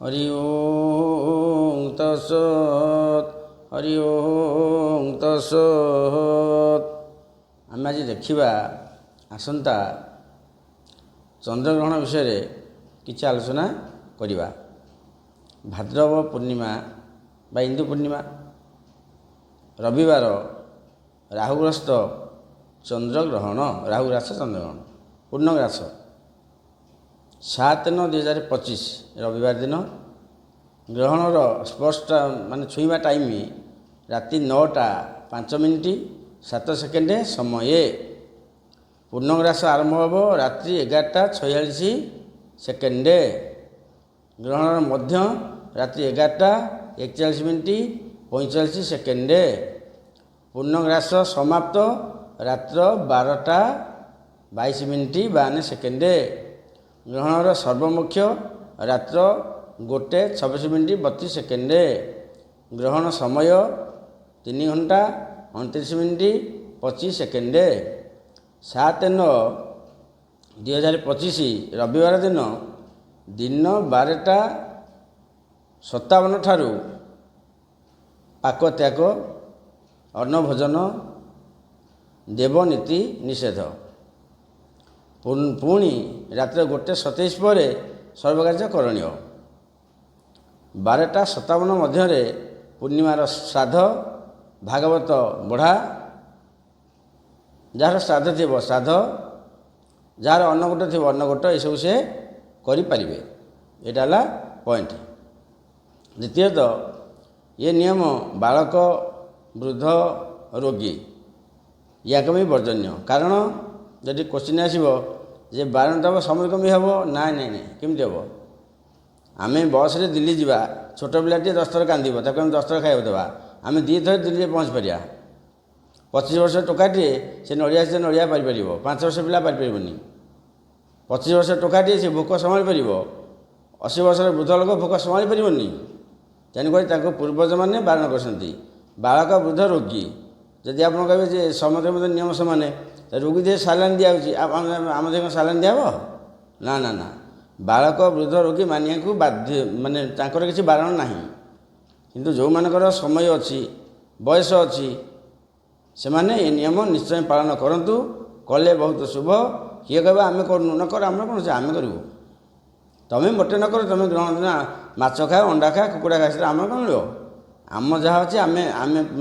हरि ओम तत्सत् हरि ओम तत्सत्। आम आज देखा आसंता चंद्रग्रहण विषय किसी आलोचना करवा। भाद्रव पूर्णिमा बा हिंदू पूर्णिमा रविवार राहुग्रस्त चंद्रग्रहण, राहुग्रास चंद्रग्रहण पूर्णग्रास 7/9/2025 रविवार दिन। ग्रहणर स्पर्श मान छुईवा टाइम राति 9:05:07 समय। पूर्णग्रास आरंभ होब रात्रि 11:46। ग्रहणर मध्य रात्रि 11:41:45। पूर्णग्रास समाप्त रात्र 12:22:52। ग्रहणर सर्वमुख्य रात्र 1:26:32। ग्रहण समय 3:29:25। 7/9/2025 रविवार दिन दिन 12:57 ठारू पाकत्याग, अन्नभोजन, देवनीति निषेध। पुणी रात्र 1:27 पर सर्वकार्य करणीय। 12:57 मध्य पूर्णिमार श्राद्ध, भागवत बढ़ा, जार श्राद्ध थी श्राद्ध, जार अन्नकूट थी अन्नकूट, ये सब से करें। यहाँ पॉइंट। द्वितीयत ये नियम बालक, वृद्ध, रोगी या भी वर्जन्य। कारण जदि क्वेश्चन आसो जे बारण दब समय कमी हम ना ना केमती हम। आम बस रे दिल्ली जावा, छोट पिलाटी 10 थर कांद, 10 थर खाया देवा, आम 2 थर दिल्ली पहुँच पारिया। 25 वर्ष टोकाटे से नड़िया से नड़िया पारिपर, 5 वर्ष पिला पारिपरनी। 25 वर्ष टोकाटे से भोक संभाली पार, 80 वर्ष वृद्ध लोक भोक संभाली पारनी। तेणुक पूर्वज मैंने बारण कर बालक, वृद्ध, रोगी। जदि आप कहे समस्त नियम सामान, रोगी दे सालान दिया आम देह सालान दिहब ना ना ना। बालक, वृद्ध, रोगी मानिया को बाध्य, माने किसी बारण ना। किंतु जो मानकर समय अच्छी, बयस अच्छी, से माने ये नियम निश्चय पालन करूँ, कले बहुत शुभ। किए कह आम करूँ न कर, आम कौन से आम करूँ, तुम्हें मोटे न कर, तुम्हें ग्रहण दिन माछ खा, अंडा खा, कुकुड़ा खा, आम कौन मिल। आम जहाँ अच्छे आम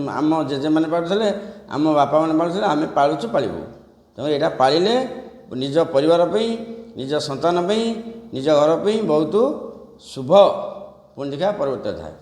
आम जेजे मैंने पालुले, आम बापा मैंने पालुले, आम पालुचु पालू। तेणु यहाँ पालिले निज परिवार, निज संतान, निज घर बहुत शुभ पुंजिका परिवर्तित थाए।